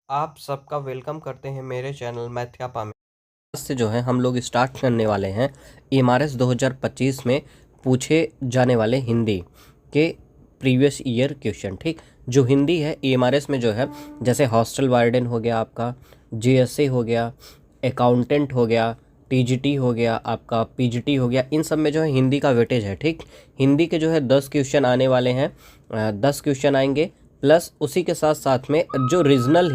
आप सबका वेलकम करते हैं मेरे चैनल मैथ्यापा में। आज से जो है हम लोग स्टार्ट करने वाले हैं एमआरएस 2025 में पूछे जाने वाले हिंदी के प्रीवियस ईयर क्वेश्चन। ठीक, जो हिंदी है एमआरएस में जो है जैसे हॉस्टल वार्डन हो गया, आपका जीएसए हो गया, अकाउंटेंट हो गया, टीजीटी हो गया, आपका पीजीटी हो गया, इन सब में जो है हिंदी का वेटेज है। ठीक, हिंदी के जो है 10 क्वेश्चन आने वाले हैं, 10 क्वेश्चन आएंगे, प्लस उसी के साथ साथ में जो रीजनल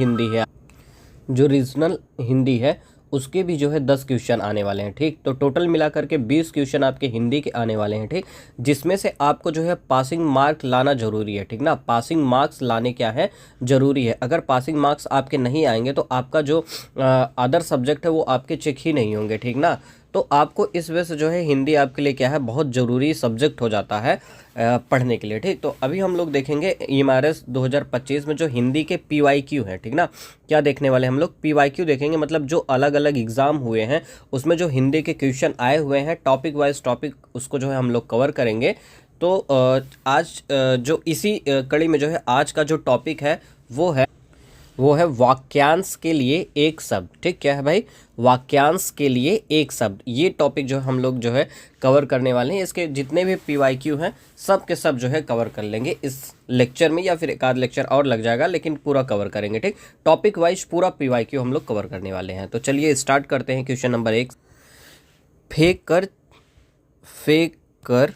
हिंदी है उसके भी जो है 10 क्वेश्चन आने वाले हैं। ठीक, तो टोटल मिला करके 20 क्वेश्चन आपके हिंदी के आने वाले हैं। ठीक, जिसमें से आपको जो है पासिंग मार्क लाना जरूरी है। ठीक ना, पासिंग मार्क्स लाने क्या है जरूरी है। अगर पासिंग मार्क्स आपके नहीं आएंगे तो आपका जो अदर सब्जेक्ट है वो आपके चेक ही नहीं होंगे। ठीक ना, तो आपको इस वजह से जो है हिंदी आपके लिए क्या है, बहुत ज़रूरी सब्जेक्ट हो जाता है पढ़ने के लिए। ठीक, तो अभी हम लोग देखेंगे एमआरएस 2025 में जो हिंदी के पीवाईक्यू है। ठीक ना, क्या देखने वाले हम लोग पीवाईक्यू देखेंगे, मतलब जो अलग अलग एग्जाम हुए हैं उसमें जो हिंदी के क्वेश्चन आए हुए हैं टॉपिक वाइज टॉपिक, उसको जो है हम लोग कवर करेंगे। तो आज जो इसी कड़ी में जो है आज का जो टॉपिक है वो है वाक्यांश के लिए एक शब्द। ठीक, क्या है भाई, वाक्यांश के लिए एक शब्द। ये टॉपिक जो हम लोग जो है कवर करने वाले हैं। इसके जितने भी पीवाईक्यू हैं सब के सब जो है कवर कर लेंगे इस लेक्चर में, या फिर एक आध लेक्चर और लग जाएगा लेकिन पूरा कवर करेंगे। ठीक, टॉपिक वाइज पूरा पीवाईक्यू हम लोग कवर करने वाले हैं। तो चलिए स्टार्ट करते हैं। क्वेश्चन नंबर 1, फेंक कर फेंक कर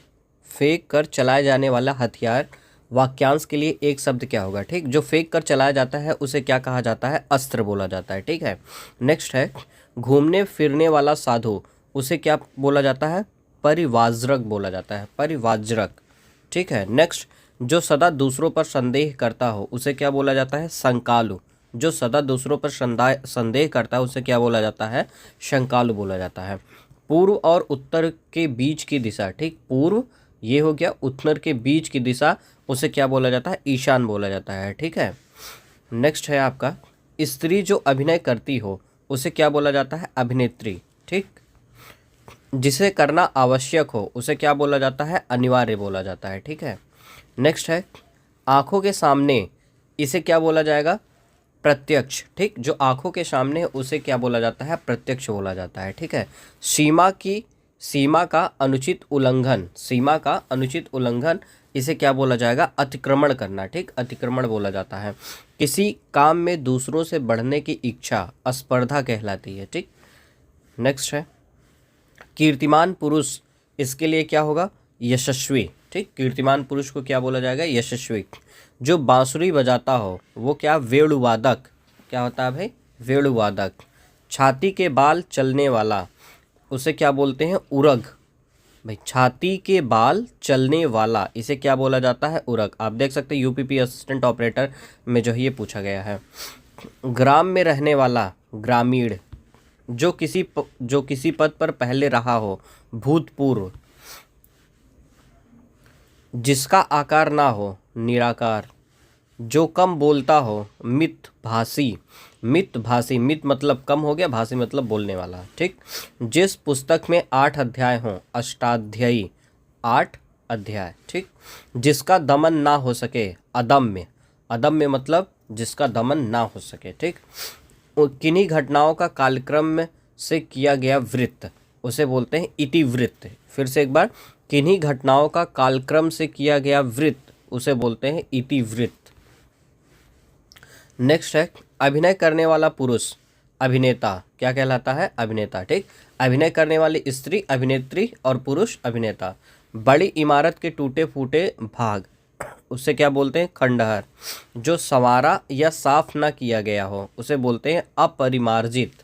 फेंक कर चलाया जाने वाला हथियार वाक्यांश के लिए एक शब्द क्या होगा। ठीक, जो फेंक कर चलाया जाता है उसे क्या कहा जाता है, अस्त्र बोला जाता है। ठीक है, नेक्स्ट है घूमने फिरने वाला साधु, उसे क्या बोला जाता है, परिवाज्रक बोला जाता है, परिवाज्रक। ठीक है, नेक्स्ट जो सदा दूसरों पर संदेह करता हो उसे क्या बोला जाता है, शंकालु। जो सदा दूसरों पर संदेह करता है उसे क्या बोला जाता है, शंकालु बोला जाता है। पूर्व और उत्तर के बीच की दिशा, ठीक, पूर्व ये हो गया, उत्तर के बीच की दिशा उसे क्या बोला जाता है, ईशान बोला जाता है। ठीक है, नेक्स्ट है आपका स्त्री जो अभिनय करती हो उसे क्या बोला जाता है, अभिनेत्री। ठीक, जिसे करना आवश्यक हो उसे क्या बोला जाता है, अनिवार्य बोला जाता है। ठीक है, नेक्स्ट है आंखों के सामने, इसे क्या बोला जाएगा, प्रत्यक्ष। ठीक, जो आंखों के सामने है उसे क्या बोला जाता है, प्रत्यक्ष बोला जाता है। ठीक है, सीमा का अनुचित उल्लंघन, सीमा का अनुचित उल्लंघन इसे क्या बोला जाएगा, अतिक्रमण करना। ठीक, अतिक्रमण बोला जाता है। किसी काम में दूसरों से बढ़ने की इच्छा स्पर्धा कहलाती है। ठीक, नेक्स्ट है कीर्तिमान पुरुष, इसके लिए क्या होगा, यशस्वी। ठीक, कीर्तिमान पुरुष को क्या बोला जाएगा, यशस्वी। जो बांसुरी बजाता हो वो क्या, वेणुवादक। क्या होता है भाई, वेणुवादक। छाती के बाल चलने वाला उसे क्या बोलते हैं, उरग। भाई छाती के बाल चलने वाला इसे क्या बोला जाता है, उरग। आप देख सकते हैं यूपीपी असिस्टेंट ऑपरेटर में जो है ये पूछा गया है। ग्राम में रहने वाला, ग्रामीण। जो किसी पद पर पहले रहा हो, भूतपूर्व। जिसका आकार ना हो, निराकार। जो कम बोलता हो, मितभाषी। मितभाषी, मित मतलब कम हो गया, भाषी मतलब बोलने वाला। ठीक, जिस पुस्तक में 8 अध्याय हों, अष्टाध्यायी, 8 अध्याय। ठीक, जिसका दमन ना हो सके, अदम्य। अदम्य मतलब जिसका दमन ना हो सके। ठीक, किन्हीं घटनाओं का कालक्रम से किया गया वृत्त उसे बोलते हैं इतिवृत्त। फिर से एक बार, किन्हीं घटनाओं का कालक्रम से किया गया वृत्त उसे बोलते हैं इतिवृत्त। नेक्स्ट है अभिनय करने वाला पुरुष, अभिनेता क्या कहलाता है, अभिनेता। ठीक, अभिनय करने वाली स्त्री अभिनेत्री और पुरुष अभिनेता। बड़ी इमारत के टूटे फूटे भाग उसे क्या बोलते हैं, खंडहर। जो संवारा या साफ ना किया गया हो उसे बोलते हैं अपरिमार्जित।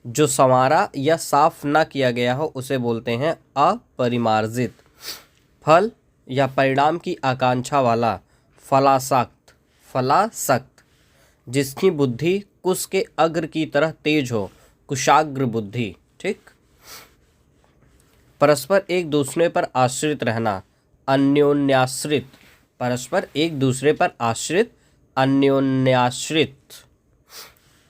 जो संवारा या साफ ना किया गया हो उसे बोलते हैं अपरिमार्जित। फल या परिणाम की आकांक्षा वाला, फलासक्त। फलासक्त। जिसकी बुद्धि कुश के अग्र की तरह तेज हो, कुशाग्र बुद्धि। ठीक, परस्पर एक दूसरे पर आश्रित रहना, अन्योन्याश्रित। परस्पर एक दूसरे पर आश्रित, अन्योन्याश्रित।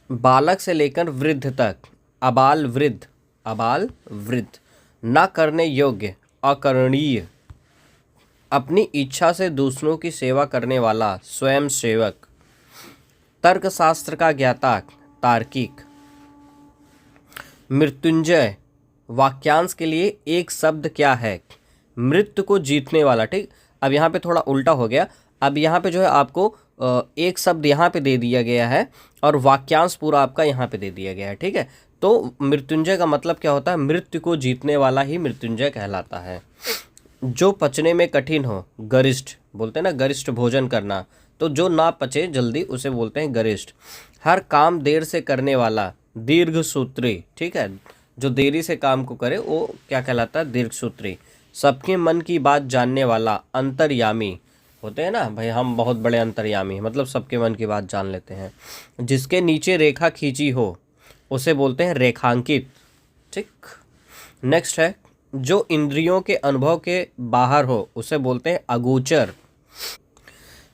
बालक से लेकर वृद्ध तक, अबाल वृद्ध। अबाल वृद्ध। न करने योग्य, अकरणीय। अपनी इच्छा से दूसरों की सेवा करने वाला, स्वयं सेवक। तर्कशास्त्र का ज्ञाता, तार्किक। मृत्युंजय वाक्यांश के लिए एक शब्द क्या है? मृत्यु को जीतने वाला। ठीक, अब यहाँ पे थोड़ा उल्टा हो गया। अब यहाँ पे जो है आपको एक शब्द यहाँ पे दे दिया गया है और वाक्यांश पूरा आपका यहाँ पे दे दिया गया है। ठीक है, तो मृत्युंजय का मतलब क्या होता है? मृत्यु को जीतने वाला ही मृत्युंजय कहलाता है। जो पचने में कठिन हो, गरिष्ठ बोलते हैं ना, गरिष्ठ भोजन करना, तो जो ना पचे जल्दी उसे बोलते हैं गरिष्ठ। हर काम देर से करने वाला, दीर्घसूत्री। ठीक है, जो देरी से काम को करे वो क्या कहलाता है? दीर्घसूत्री। सबके मन की बात जानने वाला, अंतर्यामी। होते हैं ना भाई, हम बहुत बड़े अंतर्यामी, मतलब सबके मन की बात जान लेते हैं। जिसके नीचे रेखा खींची हो उसे बोलते हैं रेखांकित। ठीक, नेक्स्ट है जो इंद्रियों के अनुभव के बाहर हो उसे बोलते हैं अगोचर।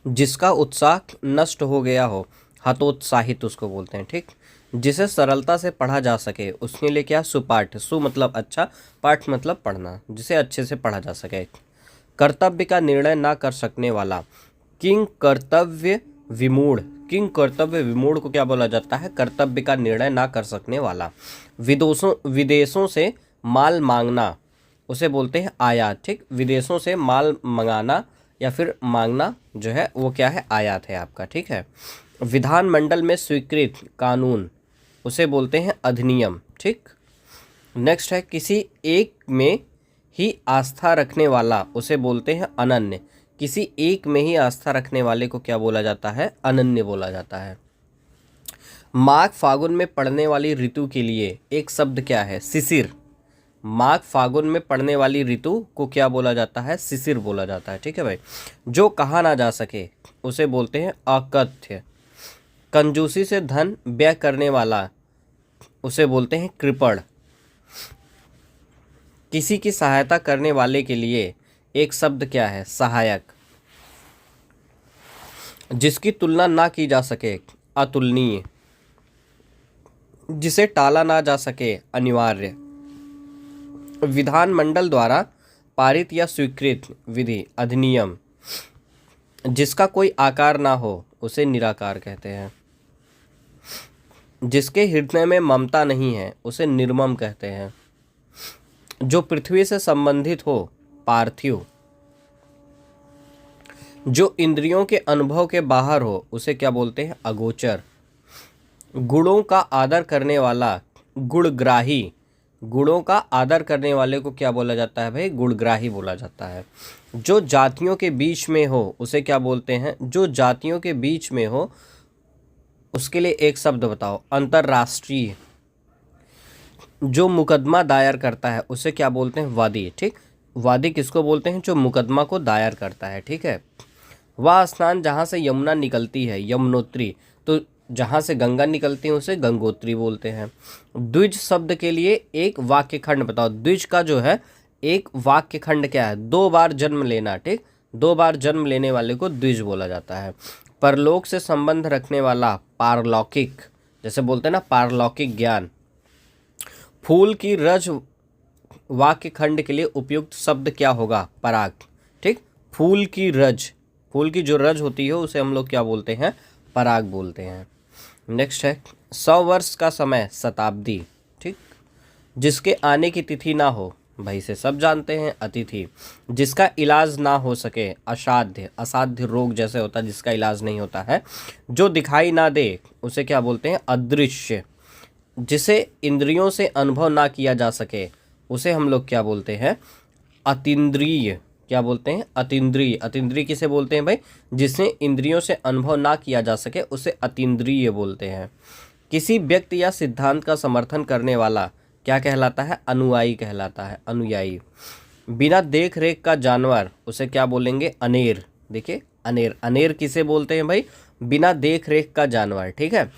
जिसका उत्साह नष्ट हो गया हो, हतोत्साहित उसको बोलते हैं। ठीक, जिसे सरलता से पढ़ा जा सके उसके लिए क्या? सुपाठ। सु मतलब अच्छा, पाठ मतलब पढ़ना, जिसे अच्छे से पढ़ा जा सके। कर्तव्य का निर्णय ना कर सकने वाला, किंग कर्तव्य विमूढ़। किंग कर्तव्य विमूढ़ को क्या बोला जाता है? कर्तव्य का निर्णय ना कर सकने वाला। विदेशों से माल मांगना उसे बोलते हैं आयात। ठीक, विदेशों से माल मंगाना या फिर मांगना जो है वो क्या है? आयात है आपका। ठीक है, विधानमंडल में स्वीकृत कानून उसे बोलते हैं अधिनियम। ठीक, नेक्स्ट है किसी एक में ही आस्था रखने वाला उसे बोलते हैं अनन्य। किसी एक में ही आस्था रखने वाले को क्या बोला जाता है? अनन्य बोला जाता है। माघ फागुन में पड़ने वाली ऋतु के लिए एक शब्द क्या है? शिशिर। माघ फागुन में पड़ने वाली ऋतु को क्या बोला जाता है? शिशिर बोला जाता है। ठीक है भाई, जो कहा ना जा सके उसे बोलते हैं अकथ्य। कंजूसी से धन व्यय करने वाला उसे बोलते हैं कृपण। किसी की सहायता करने वाले के लिए एक शब्द क्या है? सहायक। जिसकी तुलना ना की जा सके, अतुलनीय। जिसे टाला ना जा सके, अनिवार्य। विधानमंडल द्वारा पारित या स्वीकृत विधि, अधिनियम। जिसका कोई आकार ना हो उसे निराकार कहते हैं। जिसके हृदय में ममता नहीं है उसे निर्मम कहते हैं। जो पृथ्वी से संबंधित हो, पार्थिव। जो इंद्रियों के अनुभव के बाहर हो उसे क्या बोलते हैं? अगोचर। गुणों का आदर करने वाला, गुणग्राही। गुणों का आदर करने वाले को क्या बोला जाता है भाई? गुणग्राही बोला जाता है। जो जातियों के बीच में हो उसे क्या बोलते हैं? जो जातियों के बीच में हो उसके लिए एक शब्द बताओ, अंतर्राष्ट्रीय। जो मुकदमा दायर करता है उसे क्या बोलते हैं? वादी। ठीक, वादी किसको बोलते हैं? जो मुकदमा को दायर करता है। ठीक है, वह स्नान जहाँ से यमुना निकलती है, यमुनोत्री। तो जहाँ से गंगा निकलती है उसे गंगोत्री बोलते हैं। द्विज शब्द के लिए एक वाक्य खंड बताओ। द्विज का जो है एक वाक्य खंड क्या है? 2 बार जन्म लेना। ठीक, 2 बार जन्म लेने वाले को द्विज बोला जाता है। परलोक से संबंध रखने वाला, पारलौकिक। जैसे बोलते हैं ना पारलौकिक ज्ञान। फूल की रज वाक्य खंड के लिए उपयुक्त शब्द क्या होगा? पराग। ठीक, फूल की रज, फूल की जो रज होती है उसे हम लोग क्या बोलते हैं? पराग बोलते हैं। नेक्स्ट है 100 वर्ष का समय, शताब्दी। ठीक, जिसके आने की तिथि ना हो, भाई से सब जानते हैं, अतिथि। जिसका इलाज ना हो सके, असाध्य। असाध्य रोग जैसे होता है जिसका इलाज नहीं होता है। जो दिखाई ना दे उसे क्या बोलते हैं? अदृश्य। जिसे इंद्रियों से अनुभव ना किया जा सके उसे हम लोग क्या बोलते हैं? अतीन्द्रिय। क्या बोलते हैं? अतीन्द्रिय। अतीन्द्रिय किसे बोलते हैं भाई? जिसे इंद्रियों से अनुभव ना किया जा सके उसे अतीन्द्रिय बोलते हैं। किसी व्यक्ति या सिद्धांत का समर्थन करने वाला क्या कहलाता है? अनुयायी कहलाता है, अनुयायी। बिना देख रेख का जानवर उसे क्या बोलेंगे? अनेर। देखिए अनेर, अनेर किसे बोलते हैं भाई? बिना देख रेख का जानवर। ठीक है,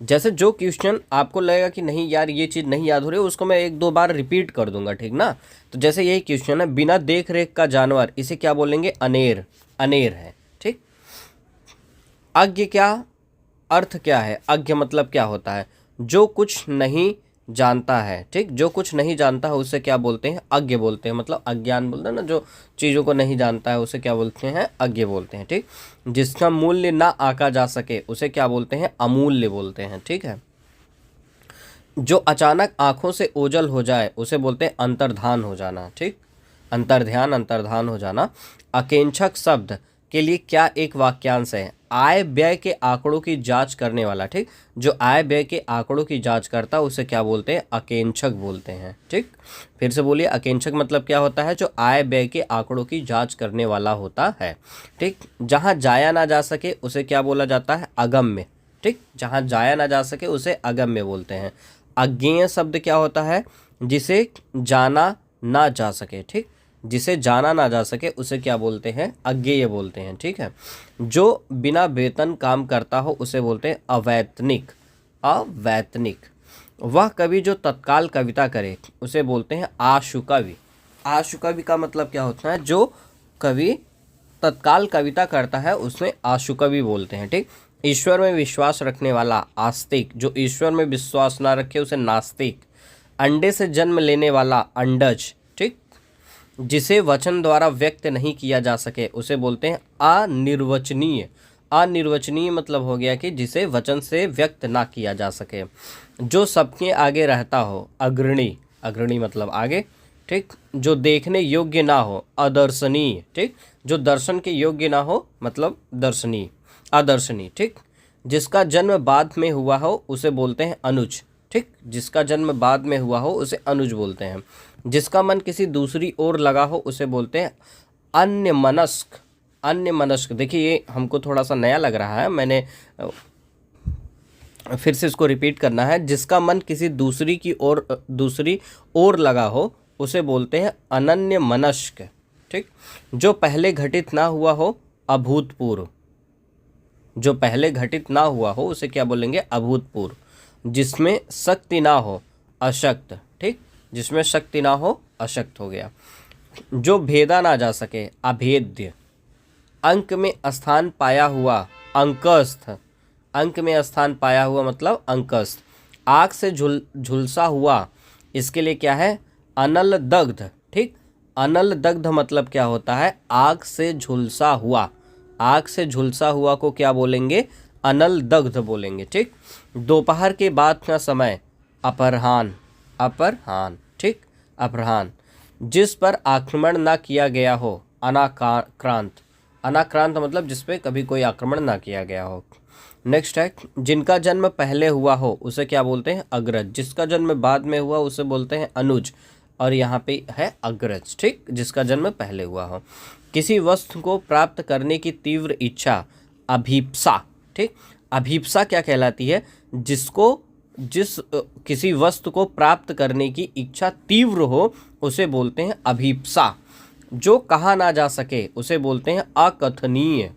जैसे जो क्वेश्चन आपको लगेगा कि नहीं यार ये चीज़ नहीं याद हो रही है उसको मैं 1-2 बार रिपीट कर दूंगा। ठीक ना, तो जैसे यही क्वेश्चन है, बिना देख रेख का जानवर, इसे क्या बोलेंगे? अनेर। अनेर है। ठीक, अज्ञ क्या अर्थ क्या है? अज्ञ मतलब क्या होता है? जो कुछ नहीं जानता है, ठीक। जो कुछ नहीं जानता है उसे क्या बोलते हैं, अज्ञ बोलते हैं। मतलब अज्ञान बोलते हैं ना, जो चीज़ों को नहीं जानता है उसे क्या बोलते हैं, अज्ञ बोलते हैं, ठीक। जिसका मूल्य ना आंका जा सके उसे क्या बोलते हैं, अमूल्य बोलते हैं, ठीक है। जो अचानक आंखों से ओझल हो जाए उसे बोलते हैं अंतर्धान हो जाना, ठीक। अंतर्ध्यान, अंतर्धान हो जाना। आकेंक्षक शब्द के लिए क्या एक वाक्यांश है, आय व्यय के आंकड़ों की जांच करने वाला, ठीक। जो आय व्यय के आंकड़ों की जांच करता है उसे क्या बोलते हैं, आकेंक्षक बोलते हैं, ठीक। फिर से बोलिए, आकेंक्षक मतलब क्या होता है, जो आय व्यय के आंकड़ों की जांच करने वाला होता है, ठीक। जहां जाया ना जा सके उसे क्या बोला जाता है, अगम्य, ठीक। जहां जाया ना जा सके उसे अगम्य बोलते हैं। अज्ञेय शब्द क्या होता है, जिसे जाना ना जा सके, ठीक। जिसे जाना ना जा सके उसे क्या बोलते हैं, अज्ञेय बोलते हैं, ठीक है। जो बिना वेतन काम करता हो उसे बोलते हैं अवैतनिक, अवैतनिक। वह कवि जो तत्काल कविता करे उसे बोलते हैं आशु कवि। आशु कवि का मतलब क्या होता है, जो कवि तत्काल कविता करता है उसमें आशु कवि बोलते हैं, ठीक। ईश्वर में विश्वास रखने वाला आस्तिक, जो ईश्वर में विश्वास ना रखे उसे नास्तिक। अंडे से जन्म लेने वाला अंडज, ठीक। जिसे वचन द्वारा व्यक्त नहीं किया जा सके उसे बोलते हैं अनिर्वचनीय। अनिर्वचनीय मतलब हो गया कि जिसे वचन से व्यक्त ना किया जा सके। जो सबके आगे रहता हो अग्रणी, अग्रणी मतलब आगे, ठीक। जो देखने योग्य ना हो अदर्शनीय, ठीक। जो दर्शन के योग्य ना हो मतलब दर्शनीय, अदर्शनीय, ठीक। जिसका जन्म बाद में हुआ हो उसे बोलते हैं अनुज, ठीक। जिसका जन्म बाद में हुआ हो उसे अनुज बोलते हैं। जिसका मन किसी दूसरी ओर लगा हो उसे बोलते हैं अन्यमनस्क। अन्यमनस्क, देखिए ये हमको थोड़ा सा नया लग रहा है, मैंने फिर से इसको रिपीट करना है। जिसका मन किसी दूसरी ओर लगा हो उसे बोलते हैं अनन्य मनस्क, ठीक। जो पहले घटित ना हुआ हो अभूतपूर्व, जो पहले घटित ना हुआ हो उसे क्या बोलेंगे, अभूतपूर्व। जिसमें शक्ति ना हो अशक्त, ठीक। जिसमें शक्ति ना हो अशक्त हो गया। जो भेदा ना जा सके अभेद्य। अंक में स्थान पाया हुआ अंकस्थ, अंक में स्थान पाया हुआ मतलब अंकस्थ। आग से झुलसा हुआ, इसके लिए क्या है, अनल दग्ध, ठीक। अनल दग्ध मतलब क्या होता है, आग से झुलसा हुआ। आग से झुलसा हुआ को क्या बोलेंगे, अनल दग्ध बोलेंगे, ठीक। दोपहर के बाद का समय अपराह्न, अपराह्न, ठीक, अपराह्न। जिस पर आक्रमण ना किया गया हो अनाक्रांत, अनाक्रांत मतलब जिस पे कभी कोई आक्रमण ना किया गया हो। नेक्स्ट है, जिनका जन्म पहले हुआ हो उसे क्या बोलते हैं, अग्रज। जिसका जन्म बाद में हुआ उसे बोलते हैं अनुज, और यहाँ पे है अग्रज, ठीक। जिसका जन्म पहले हुआ हो। किसी वस्तु को प्राप्त करने की तीव्र इच्छा अभीप्सा, ठीक। अभीप्सा क्या कहलाती है, किसी वस्तु को प्राप्त करने की इच्छा तीव्र हो उसे बोलते हैं अभीप्सा। जो कहा ना जा सके उसे बोलते हैं अकथनीय।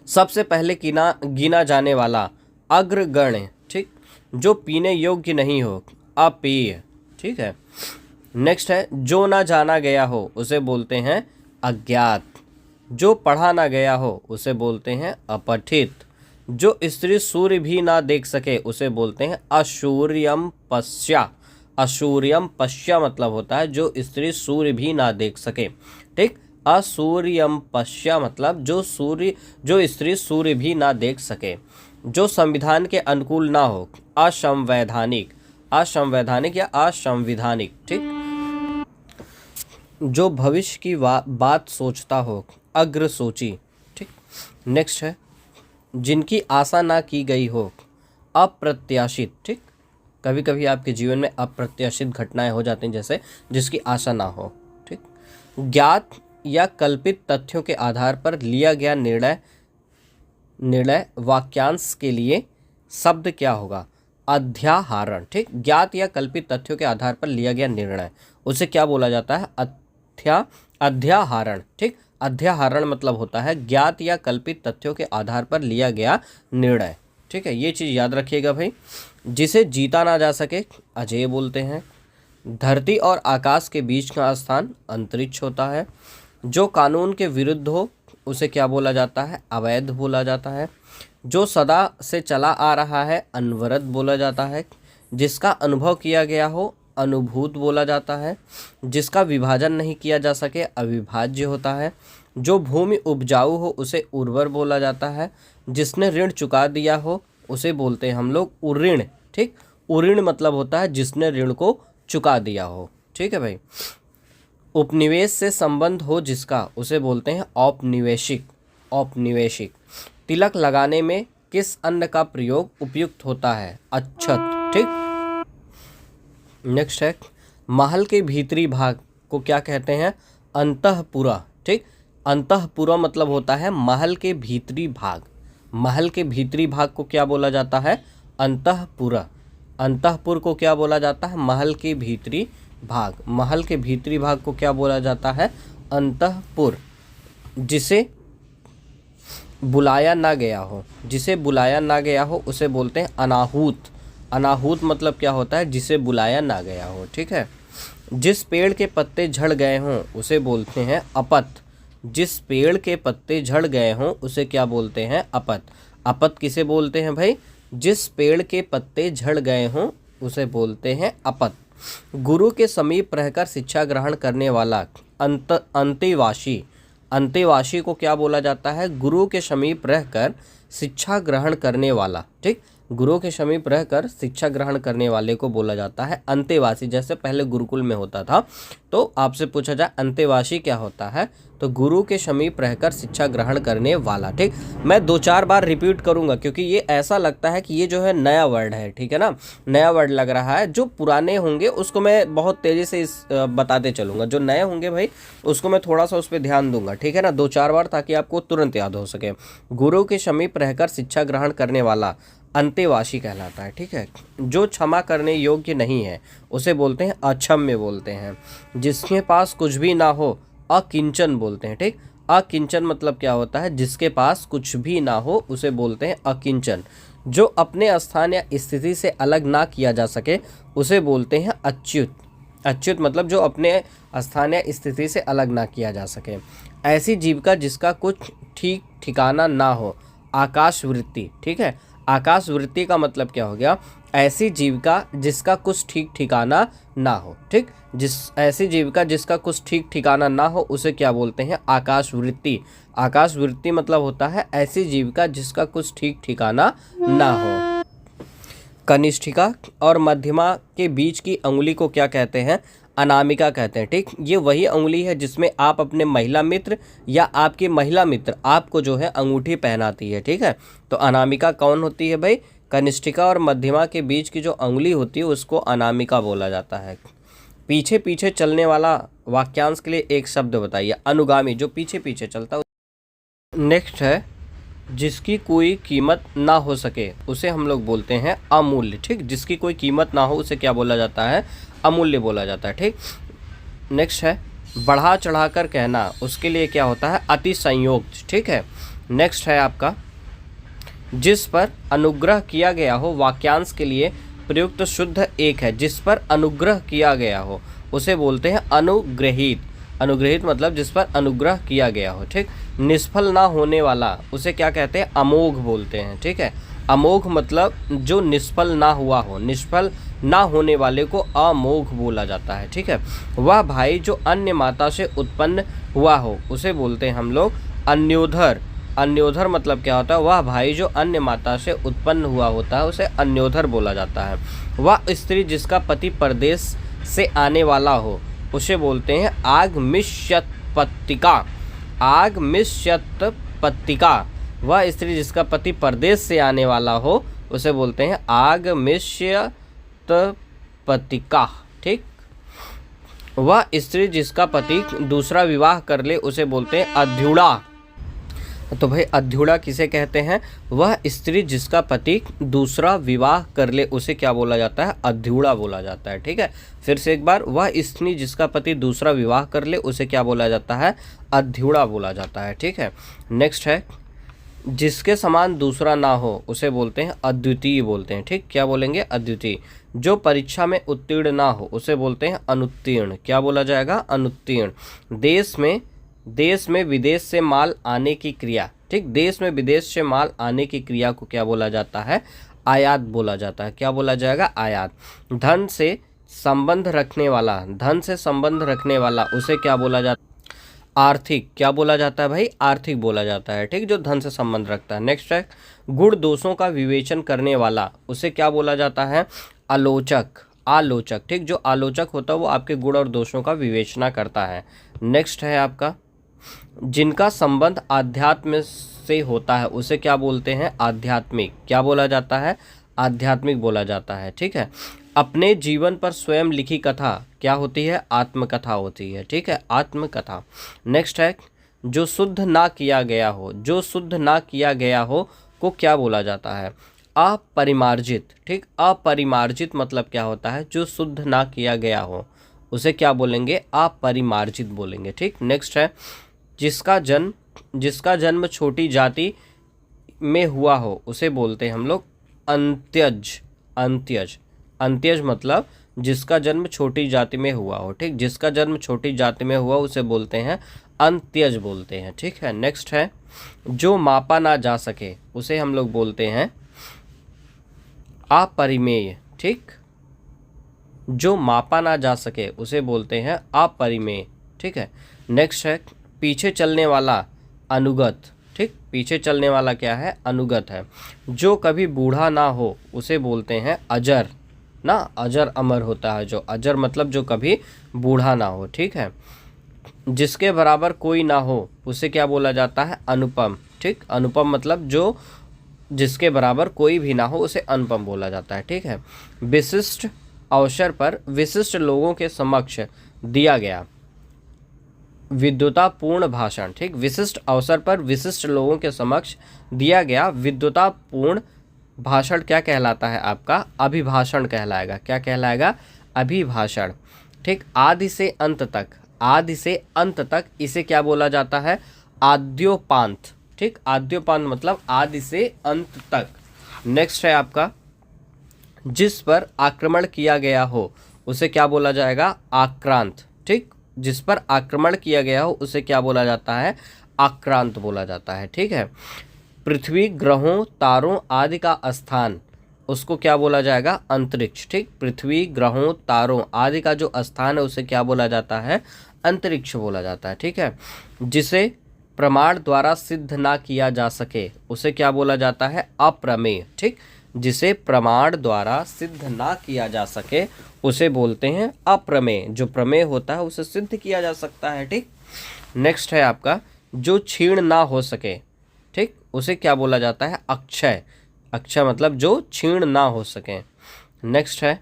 सबसे पहले गिना जाने वाला अग्रगण्य, ठीक। जो पीने योग्य नहीं हो अपेय, ठीक है। नेक्स्ट है, जो ना जाना गया हो उसे बोलते हैं अज्ञात। जो पढ़ा ना गया हो उसे बोलते हैं अपठित। जो स्त्री सूर्य भी ना देख सके उसे बोलते हैं असूर्यम पश्या। असूर्यम पश्या मतलब होता है जो स्त्री सूर्य भी ना देख सके, ठीक। असूर्यम पश्या मतलब जो स्त्री सूर्य भी ना देख सके। जो संविधान के अनुकूल ना हो असंवैधानिक, असंवैधानिक या असंविधानिक, ठीक। जो भविष्य की बात सोचता हो अग्रसोची, ठीक। नेक्स्ट है, जिनकी आशा ना की गई हो अप्रत्याशित, ठीक। कभी कभी आपके जीवन में अप्रत्याशित घटनाएं हो जाती हैं, जैसे जिसकी आशा ना हो, ठीक। ज्ञात या कल्पित तथ्यों के आधार पर लिया गया निर्णय वाक्यांश के लिए शब्द क्या होगा, अध्याहरण, ठीक। ज्ञात या कल्पित तथ्यों के आधार पर लिया गया निर्णय उसे क्या बोला जाता है, अध्याहरण, ठीक। अध्याहरण मतलब होता है ज्ञात या कल्पित तथ्यों के आधार पर लिया गया निर्णय, ठीक है। ये चीज़ याद रखिएगा भाई। जिसे जीता ना जा सके अजेय बोलते हैं। धरती और आकाश के बीच का स्थान अंतरिक्ष होता है। जो कानून के विरुद्ध हो उसे क्या बोला जाता है, अवैध बोला जाता है। जो सदा से चला आ रहा है अनवरत बोला जाता है। जिसका अनुभव किया गया हो अनुभूत बोला जाता है। जिसका विभाजन नहीं किया जा सके अविभाज्य होता है। जो भूमि उपजाऊ हो उसे उर्वर बोला जाता है। जिसने ऋण चुका दिया हो उसे बोलते हैं हम लोग उऋण। ठीक, उऋण मतलब होता है जिसने ऋण को चुका दिया हो। ठीक है भाई। उपनिवेश से संबंध हो जिसका उसे बोलते हैं औपनिवेशिक। औपनिवेशिक। तिलक लगाने में किस अन्न का प्रयोग उपयुक्त होता है? अच्छत। ठीक। नेक्स्ट है, महल के भीतरी भाग को क्या कहते हैं? अंतःपुरा। ठीक, अंतःपुरा मतलब होता है महल के भीतरी भाग। महल के भीतरी भाग को क्या बोला जाता है? अंतःपुरा। अंतःपुर को क्या बोला जाता है? महल के भीतरी भाग। महल के भीतरी भाग को क्या बोला जाता है? अंतःपुर। जिसे बुलाया ना गया हो, जिसे बुलाया ना गया हो उसे बोलते हैं अनाहूत। अनाहूत मतलब क्या होता है? जिसे बुलाया ना गया हो। ठीक है। जिस पेड़ के पत्ते झड़ गए हों उसे बोलते हैं अपत। जिस पेड़ के पत्ते झड़ गए हों उसे क्या बोलते हैं? अपत। अपत किसे बोलते हैं भाई? जिस पेड़ के पत्ते झड़ गए हों उसे बोलते हैं अपत। गुरु के समीप रहकर शिक्षा ग्रहण करने वाला अंतेवासी। अंतेवासी को क्या बोला जाता है? गुरु के समीप रहकर शिक्षा ग्रहण करने वाला। ठीक, गुरु के समीप रहकर शिक्षा ग्रहण करने वाले को बोला जाता है अंतेवासी। जैसे पहले गुरुकुल में होता था, तो आपसे पूछा जाए अंतेवासी क्या होता है, तो गुरु के समीप रहकर शिक्षा ग्रहण करने वाला। ठीक, मैं 2-4 बार रिपीट करूंगा क्योंकि ये ऐसा लगता है कि ये जो है नया वर्ड है। ठीक है ना, नया वर्ड लग रहा है। जो पुराने होंगे उसको मैं बहुत तेज़ी से बताते चलूँगा। जो नए होंगे भाई उसको मैं थोड़ा सा उस पर ध्यान दूंगा। ठीक है ना, 2-4 बार, ताकि आपको तुरंत याद हो सके। गुरु के समीप रहकर शिक्षा ग्रहण करने वाला अंतेवासी कहलाता है। ठीक है। जो क्षमा करने योग्य नहीं है उसे बोलते हैं अक्षम्य बोलते हैं। जिसके पास कुछ भी ना हो अकिंचन बोलते हैं। ठीक, अकिंचन मतलब क्या होता है? जिसके पास कुछ भी ना हो उसे बोलते हैं अकिंचन। जो अपने स्थान या स्थिति से अलग ना किया जा सके उसे बोलते हैं अच्युत। अच्युत मतलब जो अपने स्थान या स्थिति से अलग ना किया जा सके। ऐसी जीविका जिसका कुछ ठीक ठिकाना ना हो आकाशवृत्ति। ठीक है, आकाशवृत्ति का मतलब क्या हो गया? ऐसी जीविका जिसका कुछ ठीक ठिकाना ना हो। ठीक, ऐसी जीविका जिसका कुछ ठीक ठिकाना ना हो उसे क्या बोलते हैं? आकाशवृत्ति। आकाशवृत्ति मतलब होता है ऐसी जीविका जिसका कुछ ठीक ठिकाना ना हो। कनिष्ठिका और मध्यमा के बीच की अंगुली को क्या कहते हैं? अनामिका कहते हैं। ठीक, ये वही अंगुली है जिसमें आप अपने महिला मित्र या आपकी महिला मित्र आपको जो है अंगूठी पहनाती है। ठीक है, तो अनामिका कौन होती है भाई? कनिष्ठिका और मध्यमा के बीच की जो अंगुली होती है उसको अनामिका बोला जाता है। पीछे पीछे चलने वाला वाक्यांश के लिए एक शब्द बताइए। अनुगामी, जो पीछे पीछे चलता है। नेक्स्ट है, जिसकी कोई कीमत ना हो सके उसे हम लोग बोलते हैं अमूल्य। ठीक, जिसकी कोई कीमत ना हो उसे क्या बोला जाता है? अमूल्य बोला जाता है। ठीक। नेक्स्ट है, बढ़ा चढ़ाकर कहना, उसके लिए क्या होता है? अति संयोक्त। ठीक है। नेक्स्ट है आपका, जिस पर अनुग्रह किया गया हो वाक्यांश के लिए प्रयुक्त शुद्ध एक है। जिस पर अनुग्रह किया गया हो उसे बोलते हैं अनुग्रहित। अनुग्रहित मतलब जिस पर अनुग्रह किया गया हो। ठीक। निष्फल ना होने वाला उसे क्या कहते हैं? अमोघ बोलते हैं। ठीक है, अमोघ मतलब जो निष्फल ना हुआ हो। निष्फल ना होने वाले को अमोघ बोला जाता है। ठीक है। वह भाई जो अन्य माता से उत्पन्न हुआ हो उसे बोलते हैं हम लोग अन्योधर। अन्योधर मतलब क्या होता है? वह भाई जो अन्य माता से उत्पन्न हुआ होता है उसे अन्योधर बोला जाता है। वह स्त्री जिसका पति परदेश से आने वाला हो उसे बोलते हैं आगमिष्यत्पत्तिका। आगमिष्यत्पत्तिका। वह स्त्री जिसका पति परदेश से आने वाला हो उसे बोलते हैं आगमिष्यत्पत्तिका। ठीक। वह स्त्री जिसका पति दूसरा विवाह कर ले उसे बोलते हैं अध्युड़ा। तो भाई अध्युड़ा किसे कहते हैं? वह स्त्री जिसका पति दूसरा विवाह कर ले उसे क्या बोला जाता है? अध्युड़ा बोला जाता है। ठीक है, फिर से एक बार, वह स्त्री जिसका पति दूसरा विवाह कर ले उसे क्या बोला जाता है? अध्युड़ा बोला जाता है। ठीक है। नेक्स्ट है, जिसके समान दूसरा ना हो उसे बोलते हैं अद्वितीय बोलते हैं। ठीक, क्या बोलेंगे? अद्वितीय। जो परीक्षा में उत्तीर्ण ना हो उसे बोलते हैं अनुत्तीर्ण। क्या बोला जाएगा? अनुत्तीर्ण। देश में विदेश से माल आने की क्रिया। ठीक, देश में विदेश से माल आने की क्रिया को क्या बोला जाता है? आयात बोला जाता है। क्या बोला जाएगा? आयात। धन से संबंध रखने वाला, धन से संबंध रखने वाला उसे क्या बोला जाता है? आर्थिक। क्या बोला जाता है भाई? आर्थिक बोला जाता है, ठीक, जो धन से संबंध रखता है। नेक्स्ट है गुण दोषों का विवेचन करने वाला उसे क्या बोला जाता है? आलोचक। आलोचक, ठीक, जो आलोचक होता है वो आपके गुण और दोषों का विवेचना करता है। नेक्स्ट है आपका जिनका संबंध आध्यात्म से होता है उसे क्या बोलते हैं? आध्यात्मिक। क्या बोला जाता है? आध्यात्मिक बोला जाता है, ठीक है। अपने जीवन पर स्वयं लिखी कथा क्या होती है? आत्मकथा होती है, ठीक है, आत्मकथा। नेक्स्ट है जो शुद्ध ना किया गया हो, जो शुद्ध ना किया गया हो को क्या बोला जाता है? अपरिमार्जित, ठीक। अपरिमार्जित मतलब क्या होता है? जो शुद्ध ना किया गया हो उसे क्या बोलेंगे? अपरिमार्जित बोलेंगे, ठीक। नेक्स्ट है जिसका जन्म छोटी जाति में हुआ हो उसे बोलते हैं हम लोग अंत्यज। अंत्यज, अंत्यज मतलब जिसका जन्म छोटी जाति में हुआ हो, ठीक, जिसका जन्म छोटी जाति में हुआ उसे बोलते हैं अंत्यज बोलते हैं, ठीक है। नेक्स्ट है जो मापा ना जा सके उसे हम लोग बोलते हैं अपरिमेय, ठीक। जो मापा ना जा सके उसे बोलते हैं अपरिमेय, ठीक है। नेक्स्ट है पीछे चलने वाला अनुगत, ठीक, पीछे चलने वाला क्या है? अनुगत है। जो कभी बूढ़ा ना हो उसे बोलते हैं अजर, ना, अजर अमर होता है जो, अजर मतलब जो कभी बूढ़ा ना हो, ठीक है। जिसके बराबर कोई ना हो उसे क्या बोला जाता है? अनुपम, ठीक। अनुपम मतलब जो जिसके बराबर कोई भी ना हो उसे अनुपम बोला जाता है, ठीक है। विशिष्ट अवसर पर विशिष्ट लोगों के समक्ष दिया गया विद्वतापूर्ण भाषण, ठीक। विशिष्ट अवसर पर विशिष्ट लोगों के समक्ष दिया गया विद्वतापूर्ण भाषण क्या कहलाता है आपका? अभिभाषण कहलाएगा। क्या कहलाएगा? अभिभाषण, ठीक। आदि से अंत तक, आदि से अंत तक इसे क्या बोला जाता है? आद्योपांत, ठीक। आद्योपांत मतलब आदि से अंत तक। नेक्स्ट है आपका जिस पर आक्रमण किया गया हो उसे क्या बोला जाएगा? आक्रांत, ठीक। जिस पर आक्रमण किया गया हो उसे क्या बोला जाता है? आक्रांत बोला जाता है, ठीक है। पृथ्वी, ग्रहों, तारों आदि का स्थान उसको क्या बोला जाएगा? अंतरिक्ष, ठीक। पृथ्वी, ग्रहों, तारों आदि का जो स्थान है उसे क्या बोला जाता है? अंतरिक्ष बोला जाता है, ठीक है। जिसे प्रमाण द्वारा सिद्ध ना किया जा सके उसे क्या बोला जाता है? अप्रमेय, ठीक। जिसे प्रमाण द्वारा सिद्ध ना किया जा सके उसे बोलते हैं अप्रमेय। जो प्रमेय होता है उसे सिद्ध किया जा सकता है, ठीक। नेक्स्ट है आपका जो क्षीण ना हो सके, ठीक, उसे क्या बोला जाता है? अक्षय। अक्षय मतलब जो क्षीण ना हो सके। नेक्स्ट है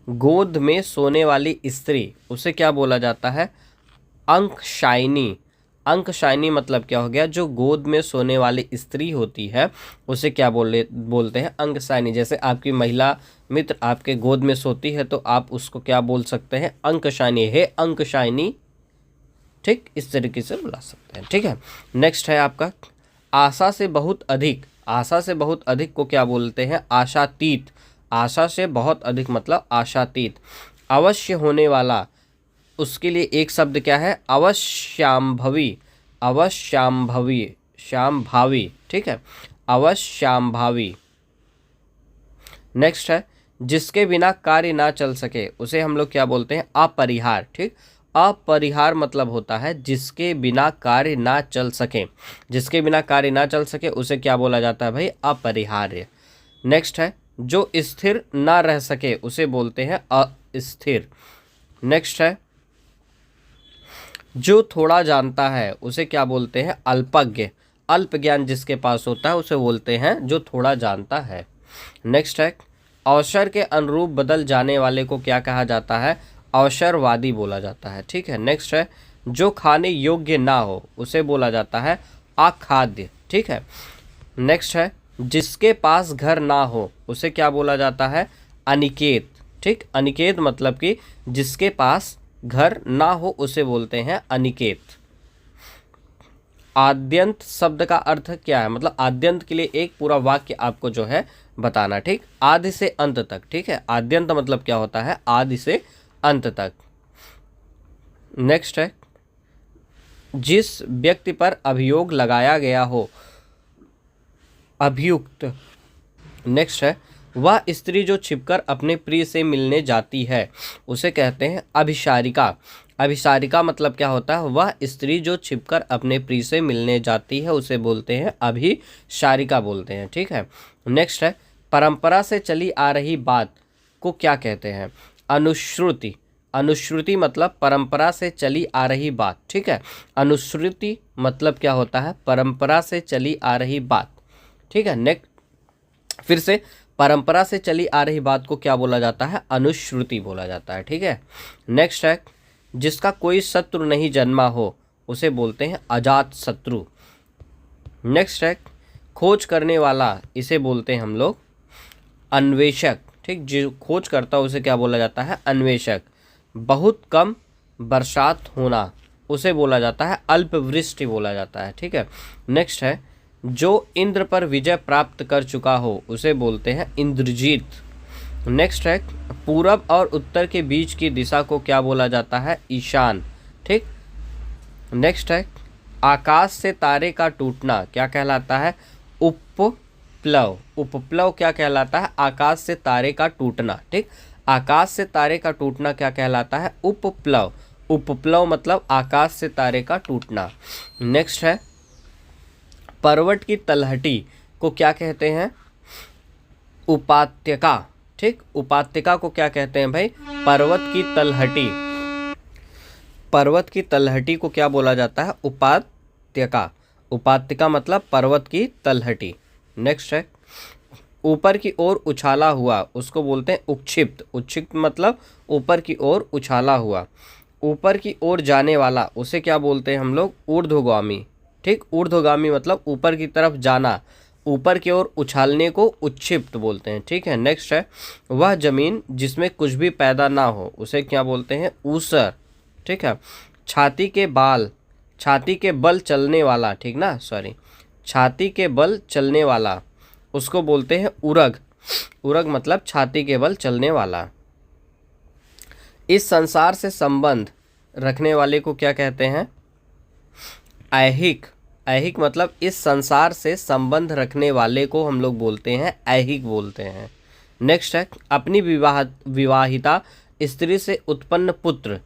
गोद में सोने वाली स्त्री उसे क्या बोला जाता है? अंकशायिनी। अंकशायिनी मतलब क्या हो गया? जो गोद में सोने वाली स्त्री होती है उसे क्या बोलते हैं? अंकशायिनी। जैसे आपकी महिला मित्र आपके गोद में सोती है तो आप उसको क्या बोल सकते हैं? अंकशायिनी, हे अंकशायिनी, ठीक, इस तरीके से बुला सकते हैं, ठीक है। नेक्स्ट है आपका आशा से बहुत अधिक। आशा से बहुत अधिक को क्या बोलते हैं? आशातीत। आशा से बहुत अधिक मतलब आशातीत। अवश्य होने वाला उसके लिए एक शब्द क्या है? अवश्याम्भवी। अवश्याम्भवी, श्यामभावी, ठीक है, अवश्याम्भावी। नेक्स्ट है जिसके बिना कार्य ना चल सके उसे हम लोग क्या बोलते हैं? अपरिहार, ठीक। अपरिहार मतलब होता है जिसके बिना कार्य ना चल सके। जिसके बिना कार्य ना चल सके उसे क्या बोला जाता है भाई? अपरिहार्य। नेक्स्ट है जो स्थिर ना रह सके उसे बोलते हैं अस्थिर। नेक्स्ट है जो थोड़ा जानता है उसे क्या बोलते हैं? अल्पज्ञ। अल्प ज्ञान जिसके पास होता है उसे बोलते हैं जो थोड़ा जानता है। नेक्स्ट है अवसर के अनुरूप बदल जाने वाले को क्या कहा जाता है? अवसरवादी बोला जाता है, ठीक है। नेक्स्ट है जो खाने योग्य ना हो उसे बोला जाता है अखाद्य, ठीक है। नेक्स्ट है जिसके पास घर ना हो उसे क्या बोला जाता है? अनिकेत, ठीक। अनिकेत मतलब कि जिसके पास घर ना हो उसे बोलते हैं अनिकेत। आद्यंत शब्द का अर्थ क्या है? मतलब आद्यंत के लिए एक पूरा वाक्य आपको जो है बताना, ठीक। आदि से अंत तक, ठीक है। आद्यंत मतलब क्या होता है? आदि से अंत तक। नेक्स्ट है जिस व्यक्ति पर अभियोग लगाया गया हो, अभियुक्त नेक्स्ट है, वह स्त्री जो छिपकर अपने प्रिय से मिलने जाती है उसे कहते हैं अभिसारिका। अभिसारिका मतलब क्या होता है, वह स्त्री जो छिपकर अपने प्रिय से मिलने जाती है उसे बोलते हैं अभिसारिका बोलते हैं। ठीक है। नेक्स्ट है, परंपरा से चली आ रही बात को क्या कहते हैं, अनुश्रुति। अनुश्रुति मतलब परंपरा से चली आ रही बात। ठीक है। अनुश्रुति मतलब क्या होता है, परंपरा से चली आ रही बात। ठीक है। नेक्स्ट फिर से, परंपरा से चली आ रही बात को क्या बोला जाता है, अनुश्रुति बोला जाता है। ठीक है। नेक्स्ट है, जिसका कोई शत्रु नहीं जन्मा हो उसे बोलते हैं अजात शत्रु। नेक्स्ट है, खोज करने वाला, इसे बोलते हैं हम लोग अन्वेषक। ठीक, जो खोज करता है उसे क्या बोला जाता है, अन्वेषक। बहुत कम बरसात होना उसे बोला जाता है अल्पवृष्टि बोला जाता है। ठीक है। नेक्स्ट है, जो इंद्र पर विजय प्राप्त कर चुका हो उसे बोलते हैं इंद्रजीत। नेक्स्ट है, पूरब और उत्तर के बीच की दिशा को क्या बोला जाता है, ईशान। ठीक। नेक्स्ट है, आकाश से तारे का टूटना क्या कहलाता है, उपप्लव। उपप्लव क्या कहलाता है, आकाश से तारे का टूटना। ठीक। आकाश से तारे का टूटना क्या कहलाता है, उपप्लव। उपप्लव मतलब आकाश से तारे का टूटना। नेक्स्ट है, पर्वत की तलहटी को क्या कहते हैं, उपात्यका। ठीक, उपात्यका को क्या कहते हैं भाई, पर्वत की तलहटी। पर्वत की तलहटी को क्या बोला जाता है, उपात्यका। उपात्यका मतलब पर्वत की तलहटी। नेक्स्ट है, ऊपर की ओर उछाला हुआ उसको बोलते हैं उक्षिप्त। उक्षिप्त मतलब ऊपर की ओर उछाला हुआ। ऊपर की ओर जाने वाला उसे क्या बोलते हैं हम लोग, ऊर्ध्वगामी। ठीक, ऊर्ध्वगामी मतलब ऊपर की तरफ जाना, ऊपर की ओर उछालने को उच्छिप्त बोलते हैं। ठीक है। नेक्स्ट है, वह जमीन जिसमें कुछ भी पैदा ना हो उसे क्या बोलते हैं, ऊसर। ठीक है। छाती के बाल, छाती के बल चलने वाला, ठीक ना, सॉरी, छाती के बल चलने वाला उसको बोलते हैं उरग। उरग मतलब छाती के बल चलने वाला। इस संसार से संबंध रखने वाले को क्या कहते हैं, ऐहिक। ऐहिक मतलब इस संसार से संबंध रखने वाले को हम लोग बोलते हैं ऐहिक बोलते हैं। नेक्स्ट है, अपनी विवाहिता स्त्री से उत्पन्न पुत्र।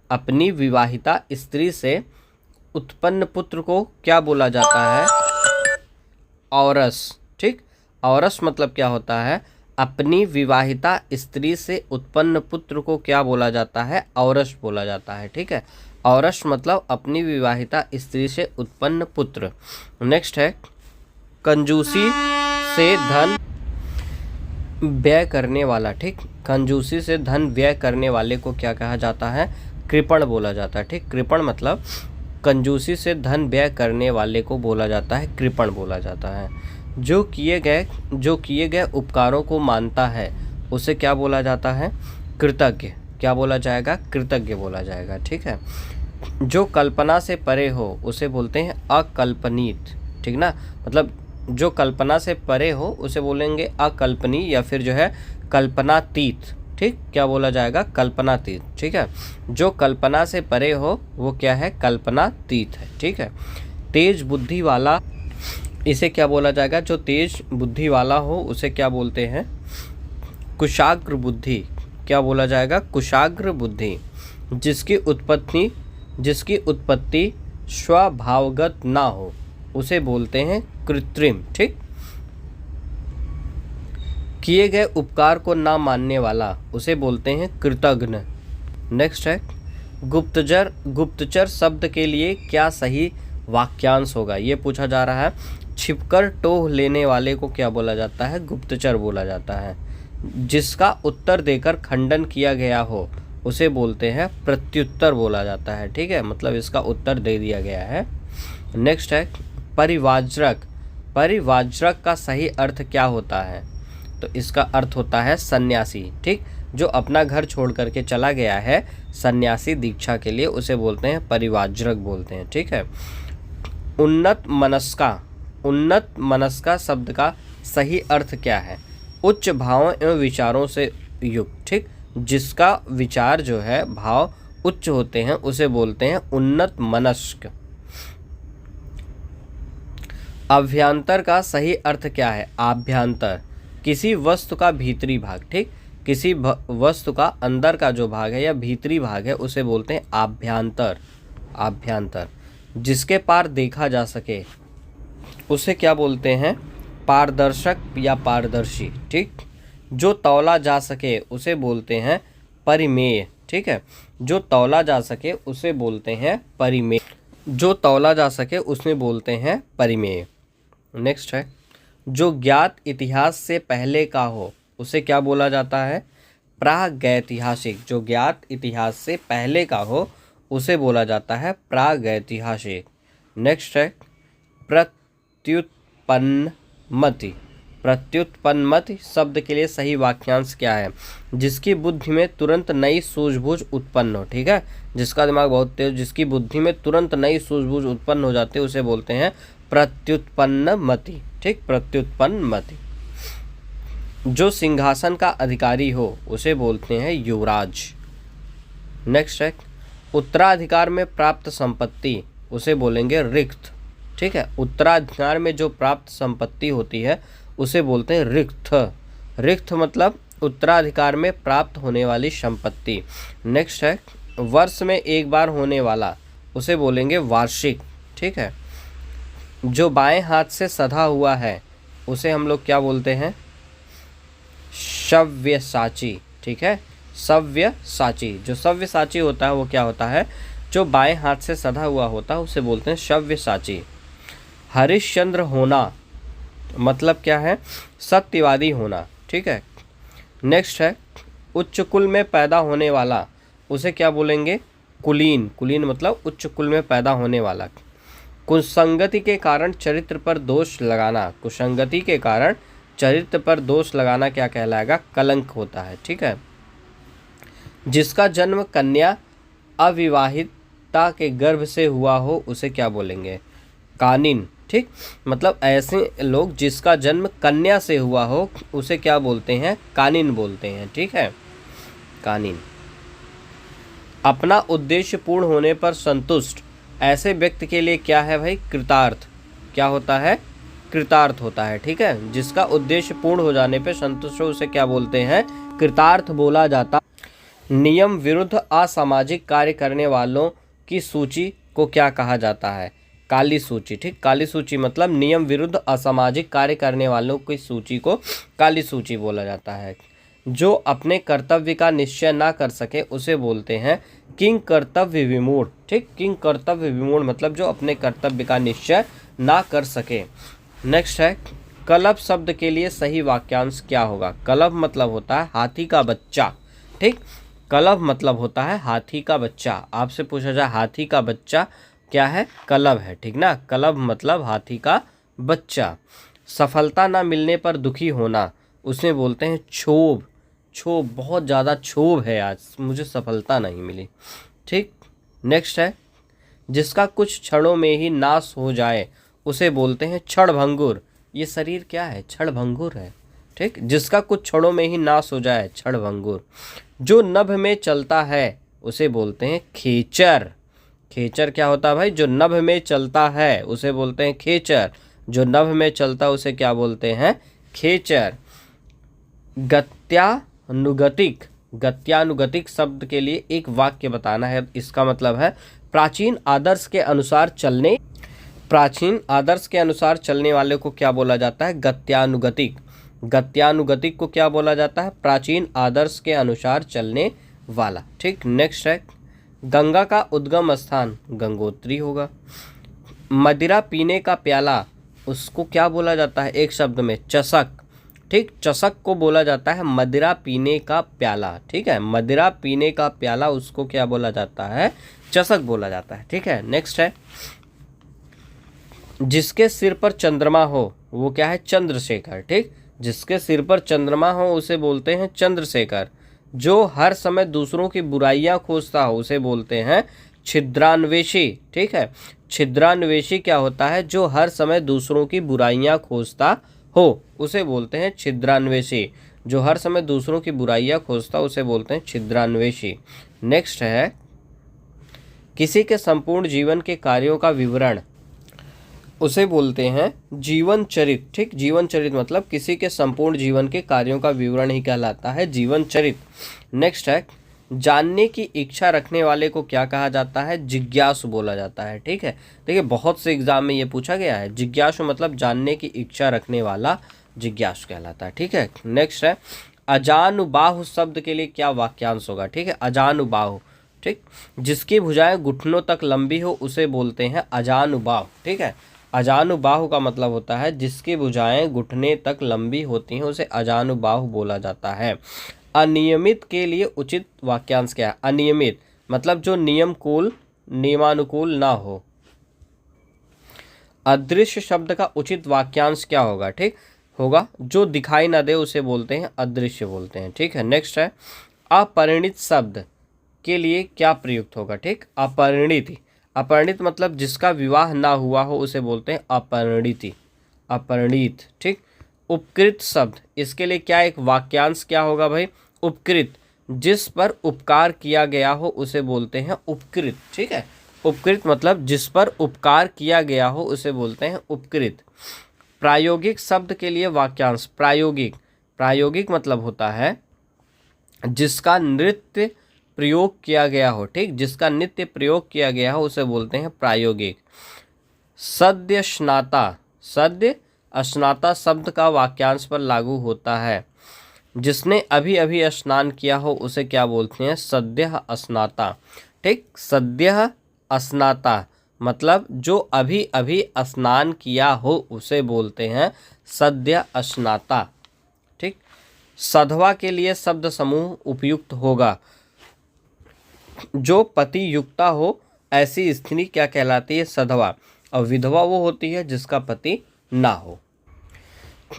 अपनी विवाहिता स्त्री से उत्पन्न पुत्र को क्या बोला जाता है, औरस। ठीक, औरस मतलब क्या होता है, अपनी विवाहिता स्त्री से उत्पन्न पुत्र को क्या बोला जाता है, औरस बोला जाता है। ठीक है। औरस मतलब अपनी विवाहिता स्त्री से उत्पन्न पुत्र। नेक्स्ट है, कंजूसी से धन व्यय करने वाला। ठीक, कंजूसी से धन व्यय करने वाले को क्या कहा जाता है, कृपण बोला जाता है। ठीक, कृपण मतलब कंजूसी से धन व्यय करने वाले को बोला जाता है कृपण बोला जाता है। जो किए गए उपकारों को मानता है उसे क्या बोला जाता है, कृतज्ञ। क्या बोला जाएगा, कृतज्ञ बोला जाएगा। ठीक है। जो कल्पना से परे हो उसे बोलते हैं अकल्पनीत। ठीक ना, मतलब जो कल्पना से परे हो उसे बोलेंगे अकल्पनीय या फिर जो है कल्पनातीत। ठीक, क्या बोला जाएगा, कल्पनातीत। ठीक है। जो कल्पना से परे हो वो क्या है, कल्पनातीत है। ठीक है। तेज बुद्धि वाला, इसे क्या बोला जाएगा, जो तेज बुद्धि वाला हो उसे क्या बोलते हैं, कुशाग्र बुद्धि। क्या बोला जाएगा, कुशाग्र बुद्धि। जिसकी उत्पत्ति स्वभावगत ना हो उसे बोलते हैं कृत्रिम। ठीक, किए गए उपकार को ना मानने वाला उसे बोलते हैं कृतघ्न। नेक्स्ट है, गुप्तचर शब्द के लिए क्या सही वाक्यांश होगा, ये पूछा जा रहा है। छिपकर टोह लेने वाले को क्या बोला जाता है, गुप्तचर बोला जाता है। जिसका उत्तर देकर खंडन किया गया हो उसे बोलते हैं प्रत्युत्तर बोला जाता है। ठीक है, मतलब इसका उत्तर दे दिया गया है। नेक्स्ट है, परिवाज्रक। परिवाज्रक का सही अर्थ क्या होता है, तो इसका अर्थ होता है सन्यासी। ठीक, जो अपना घर छोड़ करके चला गया है सन्यासी दीक्षा के लिए उसे बोलते हैं परिवाज्रक बोलते हैं। ठीक है। उन्नत मनस्का। उन्नत मनस्का शब्द का सही अर्थ क्या है, उच्च भावों एवं विचारों से युक्त। ठीक, जिसका विचार जो है भाव उच्च होते हैं उसे बोलते हैं उन्नत मनस्क। अभ्यंतर का सही अर्थ क्या है, आभ्यंतर। किसी वस्तु का भीतरी भाग, ठीक, किसी वस्तु का अंदर का जो भाग है या भीतरी भाग है उसे बोलते हैं आभ्यंतर। आभ्यंतर। जिसके पार देखा जा सके उसे क्या बोलते हैं? पारदर्शक या पारदर्शी, ठीक। जो तौला जा सके उसे बोलते हैं परिमेय, ठीक है। जो तौला जा सके उसे बोलते हैं परिमेय। जो तौला जा सके उसमें बोलते हैं परिमेय। नेक्स्ट है, जो ज्ञात इतिहास से पहले का हो उसे क्या बोला जाता है? प्रागैतिहासिक। जो ज्ञात इतिहास से पहले का हो उसे बोला जाता है प्रागैतिहासिक। नेक्स्ट है, प्रत्युत्पन्नमति। प्रत्युत्पन्नमति शब्द के लिए सही वाक्यांश क्या है? जिसकी बुद्धि में तुरंत नई सूझबूझ उत्पन्न हो, ठीक है। जिसका दिमाग बहुत तेज, जिसकी बुद्धि में तुरंत नई सूझबूझ उत्पन्न हो जाती है उसे बोलते हैं प्रत्युत्पन्नमति, ठीक, प्रत्युत्पन्नमति। जो सिंहासन का अधिकारी हो उसे बोलते हैं युवराज। नेक्स्ट है, उत्तराधिकार में प्राप्त संपत्ति उसे बोलेंगे रिक्त, ठीक है। उत्तराधिकार में जो प्राप्त संपत्ति होती है उसे बोलते हैं रिक्त। रिक्त मतलब उत्तराधिकार में प्राप्त होने वाली संपत्ति। नेक्स्ट है, वर्ष में एक बार होने वाला उसे बोलेंगे वार्षिक, ठीक है। जो बाएं हाथ से सधा हुआ है उसे हम लोग क्या बोलते हैं? सव्यसाची, ठीक है। सव्यसाची। जो सव्यसाची होता है वो क्या होता है? जो बाएं हाथ से सधा हुआ होता है उसे बोलते हैं सव्यसाची। हरिश्चंद्र होना मतलब क्या है? सत्यवादी होना, ठीक है। नेक्स्ट है, उच्च कुल में पैदा होने वाला उसे क्या बोलेंगे? कुलीन। कुलीन मतलब उच्च कुल में पैदा होने वाला। कुसंगति के कारण चरित्र पर दोष लगाना। कुसंगति के कारण चरित्र पर दोष लगाना क्या कहलाएगा? कलंक होता है, ठीक है। जिसका जन्म कन्या अविवाहिता के गर्भ से हुआ हो उसे क्या बोलेंगे? कानिन, ठीक। मतलब ऐसे लोग जिसका जन्म कन्या से हुआ हो उसे क्या बोलते हैं? कानिन बोलते हैं, ठीक है, कानिन। अपना उद्देश्य पूर्ण होने पर संतुष्ट ऐसे व्यक्ति के लिए क्या है भाई? कृतार्थ। क्या होता है? कृतार्थ होता है, ठीक है। जिसका उद्देश्य पूर्ण हो जाने पर संतुष्ट हो उसे क्या बोलते हैं? कृतार्थ बोला जाता। नियम विरुद्ध असामाजिक कार्य करने वालों की सूची को क्या कहा जाता है? काली सूची, ठीक। काली सूची मतलब नियम विरुद्ध असामाजिक कार्य करने वालों की सूची को काली सूची बोला जाता है। जो अपने कर्तव्य का निश्चय ना कर सके उसे बोलते हैं किंग कर्तव्य विमूढ़, ठीक। किंग कर्तव्य विमूढ़ मतलब जो अपने कर्तव्य का निश्चय ना कर सके। नेक्स्ट है, कलप शब्द के लिए सही वाक्यांश क्या होगा? कलप मतलब होता है हाथी का बच्चा, ठीक। कलप मतलब होता है हाथी का बच्चा। आपसे पूछा जाए हाथी का बच्चा क्या है? कलप है, ठीक ना। कलप मतलब हाथी का बच्चा। सफलता ना मिलने पर दुखी होना उसे बोलते हैं क्षोभ। क्षोभ, बहुत ज़्यादा क्षोभ है, आज मुझे सफलता नहीं मिली, ठीक। नेक्स्ट है, जिसका कुछ क्षणों में ही नाश हो जाए उसे बोलते हैं क्षणभंगुर। ये शरीर क्या है? क्षणभंगुर है, ठीक। जिसका कुछ क्षणों में ही नाश हो जाए, क्षणभंगुर। जो नभ में चलता है उसे बोलते हैं खेचर। खेचर क्या होता है भाई? जो नभ में चलता है उसे बोलते हैं खेचर। जो नभ में चलता है उसे क्या बोलते हैं? खेचर। गत्यानुगतिक। गत्यानुगतिक शब्द के लिए एक वाक्य बताना है। इसका मतलब है प्राचीन आदर्श के अनुसार चलने। प्राचीन आदर्श के अनुसार चलने वाले को क्या बोला जाता है? गत्यानुगतिक। गत्यानुगतिक को क्या बोला जाता है? प्राचीन आदर्श के अनुसार चलने वाला, ठीक। नेक्स्ट है, गंगा का उद्गम स्थान गंगोत्री होगा। मदिरा पीने का प्याला उसको क्या बोला जाता है? एक शब्द में चषक, ठीक। चषक को बोला जाता है मदिरा पीने का प्याला, ठीक है। मदिरा पीने का प्याला उसको क्या बोला जाता है? चषक बोला जाता है, ठीक है। नेक्स्ट है, जिसके सिर पर चंद्रमा हो वो क्या है? चंद्रशेखर, ठीक। जिसके सिर पर चंद्रमा हो उसे बोलते हैं चंद्रशेखर। जो हर समय दूसरों की बुराइयां खोजता हो उसे बोलते हैं छिद्रान्वेषी, ठीक है। छिद्रान्वेषी क्या होता है? जो हर समय दूसरों की बुराइयां खोजता हो उसे बोलते हैं छिद्रान्वेषी। जो हर समय दूसरों की बुराइयां खोजता उसे बोलते हैं छिद्रान्वेषी। नेक्स्ट है, किसी के संपूर्ण जीवन के कार्यों का विवरण उसे बोलते हैं जीवन चरित। ठीक, जीवन चरित मतलब किसी के संपूर्ण जीवन के कार्यों का विवरण ही कहलाता है जीवन चरित। नेक्स्ट है, जानने की इच्छा रखने वाले को क्या कहा जाता है? जिज्ञासु बोला जाता है। ठीक है, देखिए बहुत से एग्जाम में ये पूछा गया है। जिज्ञासु मतलब जानने की इच्छा रखने वाला जिज्ञासु कहलाता है। ठीक है, नेक्स्ट है, अजानुबाहु शब्द के लिए क्या वाक्यांश होगा? ठीक है, अजानुबाहु, ठीक, जिसकी भुजाएं घुटनों तक लंबी हो उसे बोलते हैं अजानुबाहु। ठीक है, अजानुबाहु का मतलब होता है जिसकी भुजाएं घुटने तक लंबी होती हैं उसे अजानुबाहु बोला जाता है। अनियमित के लिए उचित वाक्यांश क्या है? अनियमित मतलब जो नियमानुकूल ना हो। अदृश्य शब्द का उचित वाक्यांश क्या होगा? ठीक होगा, जो दिखाई ना दे उसे बोलते हैं अदृश्य बोलते हैं। ठीक है, नेक्स्ट है, अपरिणित शब्द के लिए क्या प्रयुक्त होगा? ठीक, अपरिणित। अपरिणित मतलब जिसका विवाह ना हुआ हो उसे बोलते हैं अपरिणिति, अपरिणित। ठीक, उपकृत शब्द, इसके लिए क्या एक वाक्यांश क्या होगा भाई? उपकृत, जिस पर उपकार किया गया हो उसे बोलते हैं उपकृत। ठीक है, उपकृत मतलब जिस पर उपकार किया गया हो उसे बोलते हैं उपकृत। प्रायोगिक शब्द के लिए वाक्यांश, प्रायोगिक, प्रायोगिक मतलब होता है जिसका नित्य प्रयोग किया गया हो। ठीक, जिसका नित्य प्रयोग किया गया हो उसे बोलते हैं प्रायोगिक। सद्य स्नाता, सद्य स्नाता शब्द का वाक्यांश पर लागू होता है। जिसने अभी अभी स्नान किया हो उसे क्या बोलते हैं? सद्यः स्नाता। ठीक, सद्यः स्नाता मतलब जो अभी अभी स्नान किया हो उसे बोलते हैं सद्य स्नाता। ठीक, सधवा के लिए शब्द समूह उपयुक्त होगा। जो पति युक्ता हो ऐसी स्त्री क्या कहलाती है? सधवा। और विधवा वो होती है जिसका पति ना हो।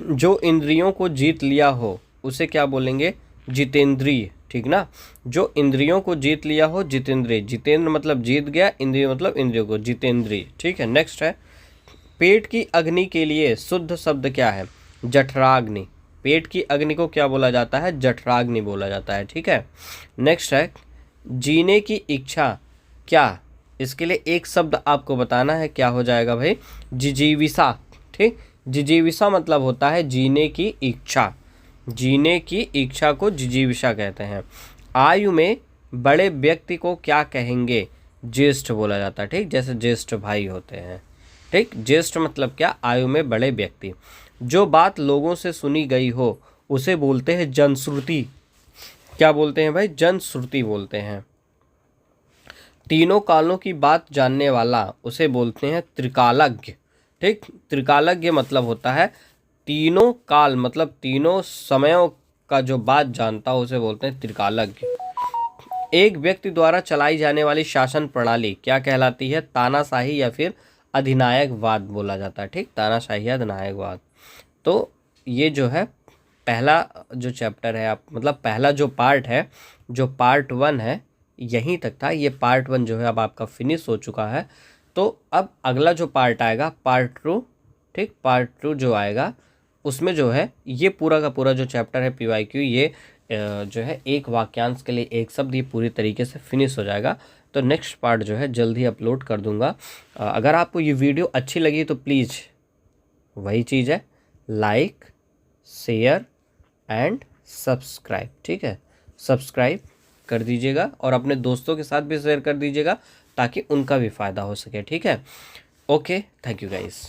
जो इंद्रियों को जीत लिया हो उसे क्या बोलेंगे? जितेंद्रिय। ठीक ना, जो इंद्रियों को जीत लिया हो जितेंद्रिय। जितेंद्र मतलब जीत गया, इंद्रिय मतलब इंद्रियों को, जितेंद्रिय। ठीक है, नेक्स्ट है, पेट की अग्नि के लिए शुद्ध शब्द क्या है? जठराग्नि। पेट की अग्नि को क्या बोला जाता है? जठराग्नि बोला जाता है। ठीक है, नेक्स्ट है, जीने की इच्छा क्या? इसके लिए एक शब्द आपको बताना है, क्या हो जाएगा भाई? जिजीविषा। ठीक, जिजीविषा मतलब होता है जीने की इच्छा। जीने की इच्छा को जिजीविषा कहते हैं। आयु में बड़े व्यक्ति को क्या कहेंगे? ज्येष्ठ बोला जाता है। ठीक, जैसे ज्येष्ठ भाई होते हैं। ठीक, ज्येष्ठ मतलब क्या? आयु में बड़े व्यक्ति। जो बात लोगों से सुनी गई हो उसे बोलते हैं जनश्रुति। क्या बोलते हैं भाई? जनश्रुति बोलते हैं। तीनों कालों की बात जानने वाला उसे बोलते हैं त्रिकालज्ञ। ठीक, त्रिकालज्ञ मतलब होता है तीनों काल मतलब तीनों समयों का जो बात जानता हो उसे बोलते हैं त्रिकालज्ञ। एक व्यक्ति द्वारा चलाई जाने वाली शासन प्रणाली क्या कहलाती है? तानाशाही या फिर अधिनायकवाद बोला जाता है। ठीक, तानाशाही या अधिनायकवाद। तो ये जो है पहला जो चैप्टर है, आप मतलब पहला जो पार्ट है, जो पार्ट 1 है, यहीं तक था। ये पार्ट 1 जो है अब आपका फिनिश हो चुका है। तो अब अगला जो पार्ट आएगा पार्ट 2। ठीक, पार्ट 2 जो आएगा उसमें जो है ये पूरा का पूरा जो चैप्टर है PYQ, ये जो है एक वाक्यांश के लिए एक शब्द, ये पूरी तरीके से फिनिश हो जाएगा। तो नेक्स्ट पार्ट जो है जल्द ही अपलोड कर दूंगा। अगर आपको ये वीडियो अच्छी लगी तो प्लीज़ वही चीज़ है, लाइक, शेयर एंड सब्सक्राइब। ठीक है, सब्सक्राइब कर दीजिएगा और अपने दोस्तों के साथ भी शेयर कर दीजिएगा ताकि उनका भी फ़ायदा हो सके। ठीक है, ओके, थैंक यू गाइस।